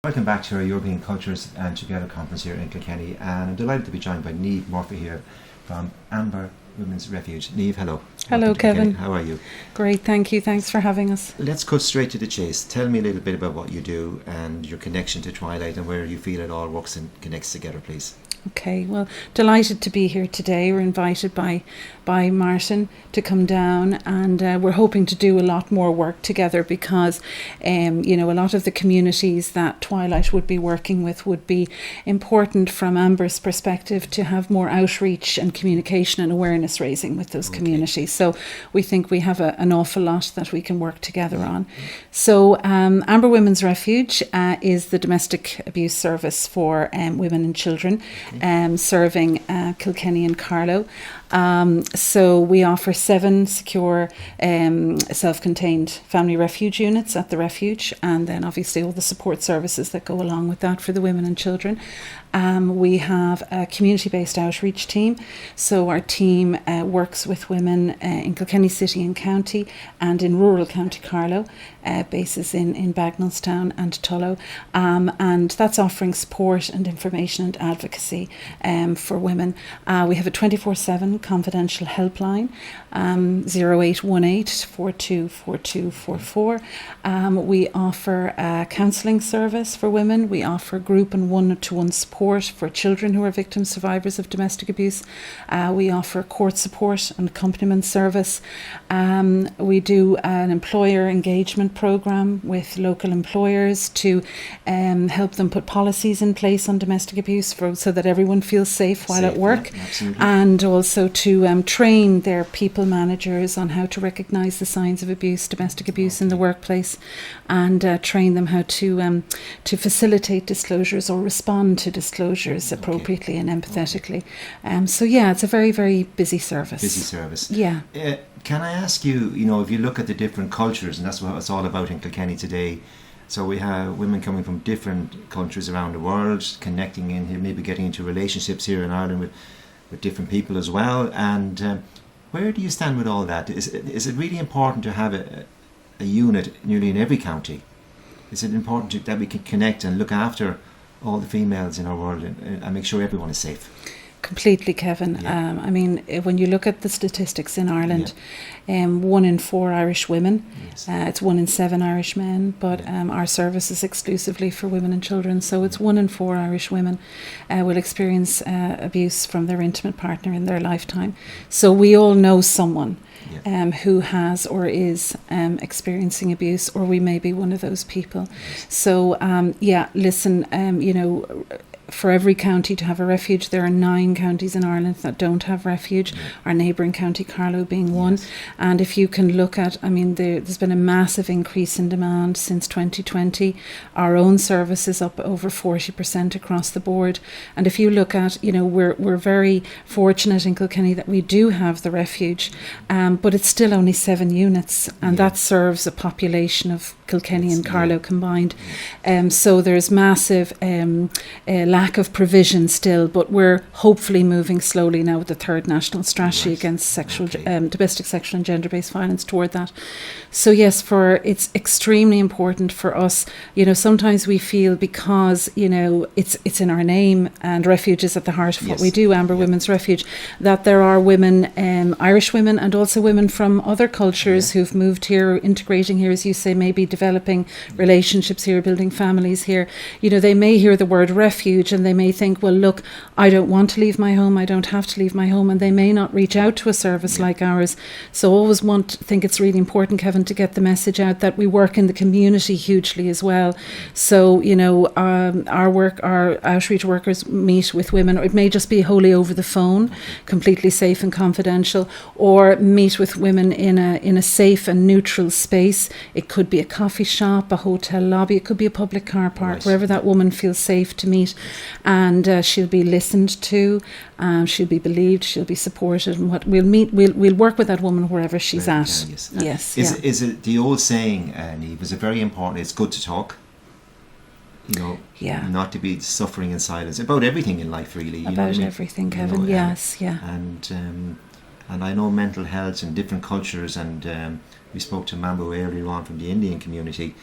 Welcome back to our European Cultures and Together conference here in Kilkenny, and I'm delighted to be joined by Niamh Murphy here from Amber Women's Refuge. Niamh, hello. Hello, Kevin. How are you? Great, thank you. Thanks for having us. Let's cut straight to the chase. Tell me a little bit about what you do and your connection to Twilight and where you feel it all works and connects together, please. Okay, well, delighted to be here today. We're invited by Martin to come down, and we're hoping to do a lot more work together because, a lot of the communities that Twilight would be working with would be important from Amber's perspective to have more outreach and communication and awareness raising with those communities. So we think we have an awful lot that we can work together on. So Amber Women's Refuge is the domestic abuse service for women and children. Serving Kilkenny and Carlow. So we offer 7 secure self-contained family refuge units at the refuge, and then obviously all the support services that go along with that for the women and children. We have a community-based outreach team, so our team works with women in Kilkenny City and County and in rural County Carlow, bases in Bagnallstown and Tullow, and that's offering support and information and advocacy for women. We have a 24/7 confidential helpline, 0818 424244. We offer a counselling service for women. We offer group and one-to-one support for children who are victims, survivors of domestic abuse. We offer court support and accompaniment service. We do an employer engagement programme with local employers to help them put policies in place on domestic abuse so that everyone feels safe while at work, and also to train their people managers on how to recognise the signs of abuse, domestic abuse in the workplace, and train them how to facilitate disclosures or respond to disclosures appropriately and empathetically. It's a very, very busy service. Busy service. Yeah. Can I ask you, if you look at the different cultures, and that's what it's all about in Kilkenny today, so we have women coming from different countries around the world, connecting in here, maybe getting into relationships here in Ireland with different people as well, and where do you stand with all that? Is it really important to have a unit nearly in every county? Is it important that we can connect and look after all the females in our world and make sure everyone is safe? Completely, Kevin. Yeah. When you look at the statistics in Ireland, 1 in 4 Irish women, it's 1 in 7 Irish men, but our service is exclusively for women and children, so it's 1 in 4 Irish women will experience abuse from their intimate partner in their lifetime. So we all know someone who has or is experiencing abuse, or we may be one of those people. So, for every county to have a refuge, there are 9 counties in Ireland that don't have refuge, our neighbouring county Carlow being one. And if you can look at, there's been a massive increase in demand since 2020. Our own service is up over 40% across the board. And if you look at, we're very fortunate in Kilkenny that we do have the refuge, but it's still only 7 units, and that serves a population of Kilkenny and Carlow combined. So there's massive lack of provision still, but we're hopefully moving slowly now with the 3rd National Strategy against domestic, sexual and gender-based violence toward that. So yes, it's extremely important for us. Sometimes we feel because, it's in our name and refuge is at the heart of what we do, Amber Women's Refuge, that there are women, Irish women and also women from other cultures who've moved here, integrating here, as you say, maybe developing relationships here, building families here. They may hear the word refuge and they may think, well, look, I don't want to leave my home, I don't have to leave my home, and they may not reach out to a service like ours. So always think it's really important, Kevin, to get the message out that we work in the community hugely as well. So, our outreach workers meet with women, or it may just be wholly over the phone, completely safe and confidential, or meet with women in a safe and neutral space. It could be a coffee shop, a hotel lobby, it could be a public car park, wherever that woman feels safe to meet, and she'll be listened to, she'll be believed, she'll be supported, and we'll work with that woman wherever she's at. Yes. Is it the old saying, Niamh, is it very important, it's good to talk? Not to be suffering in silence about everything in life, really. About everything, Kevin. And I know mental health in different cultures, and we spoke to Mambo earlier on from the Indian community.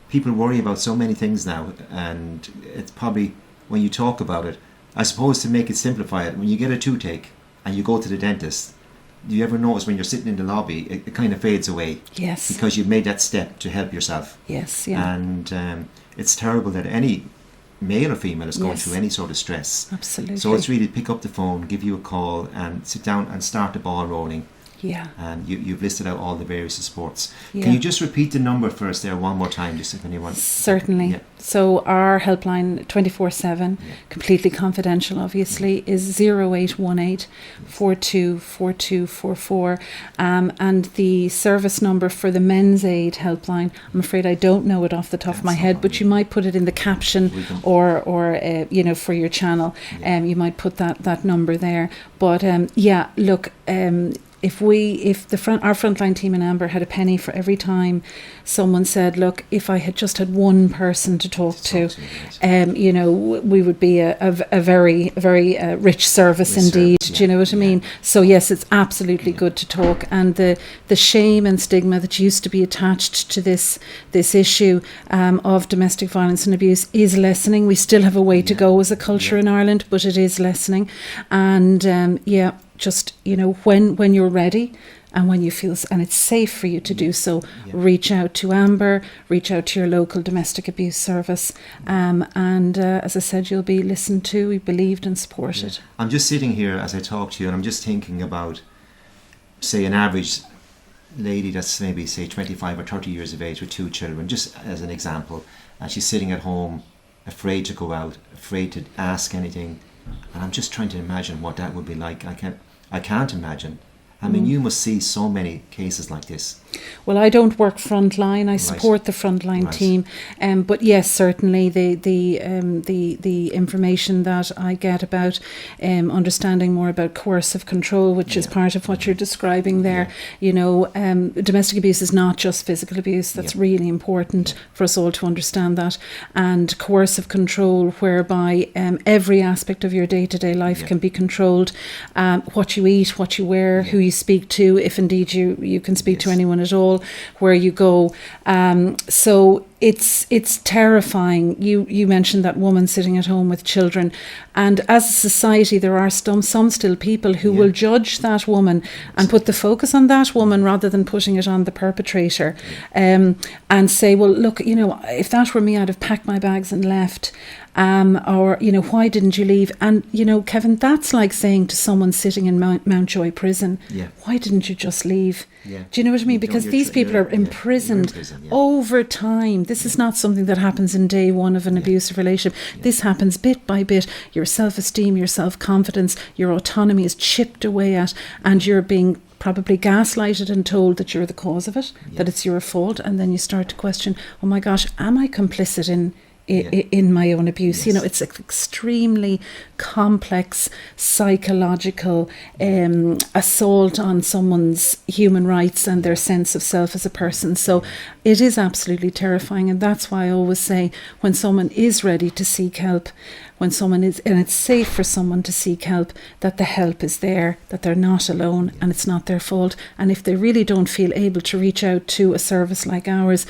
people worry about so many things now, and it's probably, when you talk about it, I suppose, to make it simplify it, when you get a toothache and you go to the dentist, do you ever notice when you're sitting in the lobby, it kind of fades away? Yes. Because you've made that step to help yourself. Yes, yeah. And it's terrible that any male or female is going Yes. through any sort of stress. Absolutely. So it's really pick up the phone, give you a call, and sit down and start the ball rolling. Yeah. And you've listed out all the various supports. Yeah. Can you just repeat the number for us there one more time, just if anyone... Certainly. Yeah. So our helpline 24/7, completely confidential obviously, is 0818 424244, and the service number for the Men's Aid helpline, I'm afraid I don't know it off the top of my head, but you might put it in the caption or for your channel. You might put that number there. But look, if our frontline team in Amber had a penny for every time someone said, look, if I had just had one person to talk to, we would be a very, very rich service indeed. Do you know what I mean? So yes, it's absolutely good to talk, and the shame and stigma that used to be attached to this issue of domestic violence and abuse is lessening. We still have a way to go as a culture in Ireland, but it is lessening. And just, when you're ready and when you feel, and it's safe for you to do so, reach out to Amber, reach out to your local domestic abuse service, and as I said, you'll be listened to, believed and supported. I'm just sitting here as I talk to you, and I'm just thinking about, say, an average lady that's maybe, say, 25 or 30 years of age with 2 children, just as an example, and she's sitting at home, afraid to go out, afraid to ask anything, and I'm just trying to imagine what that would be like. I can't imagine. I mean, you must see so many cases like this. Well, I don't work frontline. I support the frontline team, but yes, certainly the information that I get about understanding more about coercive control, which is part of what you're describing there. Domestic abuse is not just physical abuse. That's really important for us all to understand that. And coercive control, whereby every aspect of your day-to-day life can be controlled. What you eat, what you wear, who you speak to, if indeed you can speak to anyone at all, where you go. So it's terrifying. You mentioned that woman sitting at home with children, and as a society there are some still people who will judge that woman and put the focus on that woman rather than putting it on the perpetrator, and say, well, look, if that were me, I'd have packed my bags and left. Or why didn't you leave? And Kevin, that's like saying to someone sitting in Mountjoy prison, why didn't you just leave? Do you know what I mean? Because these people are imprisoned over time. This is not something that happens in day one of an abusive relationship. This happens bit by bit. Your self-esteem, your self-confidence, your autonomy is chipped away at, and you're being probably gaslighted and told that you're the cause of it, that it's your fault, and then you start to question, oh my gosh, am I complicit in my own abuse? It's an extremely complex psychological assault on someone's human rights and their sense of self as a person. So it is absolutely terrifying, and that's why I always say, when someone is ready to seek help, when someone is, and it's safe for someone to seek help, that the help is there, that they're not alone, and it's not their fault. And if they really don't feel able to reach out to a service like ours,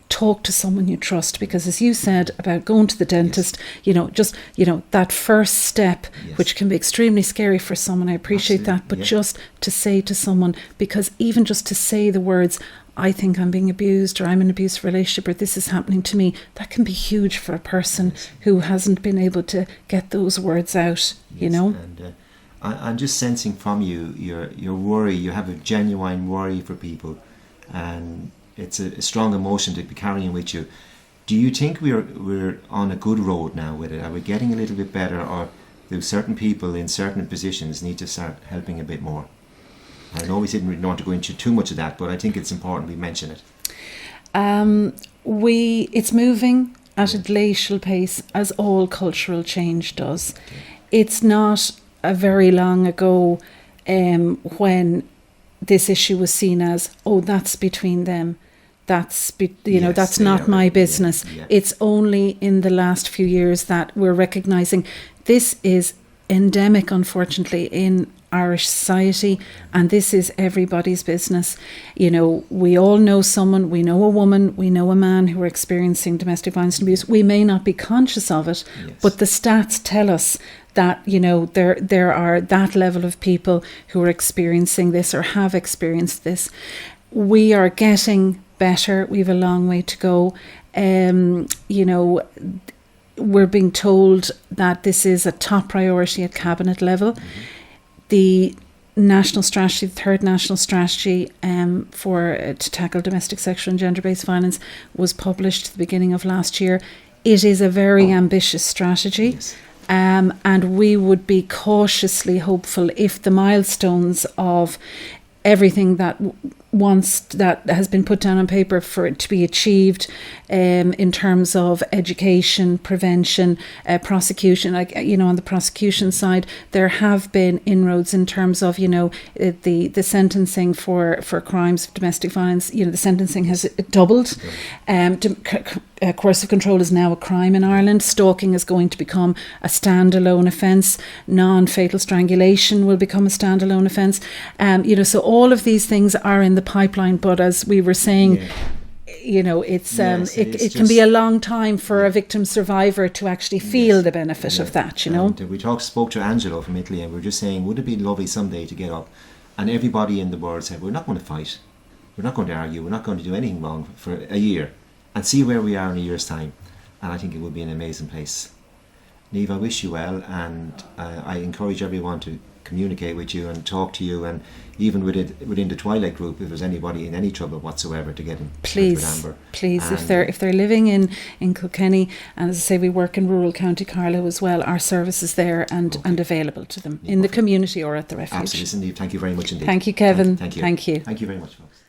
talk to someone you trust, because as you said about going to the dentist, that first step, which can be extremely scary for someone, I appreciate that, but just to say to someone, because even just to say the words, I think I'm being abused, or I'm in an abusive relationship, or this is happening to me, that can be huge for a person who hasn't been able to get those words out, And I'm just sensing from you your worry. You have a genuine worry for people, and it's a strong emotion to be carrying with you. Do you think we're on a good road now with it? Are we getting a little bit better, or do certain people in certain positions need to start helping a bit more? I know we didn't really want to go into too much of that, but I think it's important we mention it. It's moving at a glacial pace, as all cultural change does. It's not a very long ago when this issue was seen as, that's between them. That's not my business. It's only in the last few years that we're recognising this is endemic, unfortunately, in Irish society, and this is everybody's business. You know, we all know someone, we know a woman, we know a man who are experiencing domestic violence and abuse. We may not be conscious of it, but the stats tell us that, you know, there are that level of people who are experiencing this or have experienced this. We are getting better. We have a long way to go. You know, we're being told that this is a top priority at cabinet level. The national strategy, the third national strategy to tackle domestic, sexual and gender-based violence was published at the beginning of last year. It is a very ambitious strategy. Yes. And we would be cautiously hopeful if the milestones of everything that has been put down on paper for it to be achieved, in terms of education, prevention, prosecution. Like, you know, on the prosecution side, there have been inroads in terms of, you know, the sentencing for crimes of domestic violence. You know, the sentencing has doubled. Coercive control is now a crime in Ireland. Stalking is going to become a standalone offence. Non-fatal strangulation will become a standalone offence. You know, so all of these things are in the pipeline. But as we were saying, you know, it's it can be a long time for a victim survivor to actually feel the benefit of that. You know, and we spoke to Angelo from Italy, and we were just saying, would it be lovely someday to get up, and everybody in the world said, we're not going to fight, we're not going to argue, we're not going to do anything wrong for a year, and see where we are in a year's time. And I think it would be an amazing place. Niamh, I wish you well, and I encourage everyone to communicate with you and talk to you, and even within the Twilight group, if there's anybody in any trouble whatsoever, to get in touch with Amber. Please, if they're living in Kilkenny, and as I say, we work in rural County Carlow as well, our service is there and available to them in the community or at the refuge. Absolutely, Niamh, thank you very much indeed. Thank you, Kevin. Thank you. Thank you. Thank you very much, folks.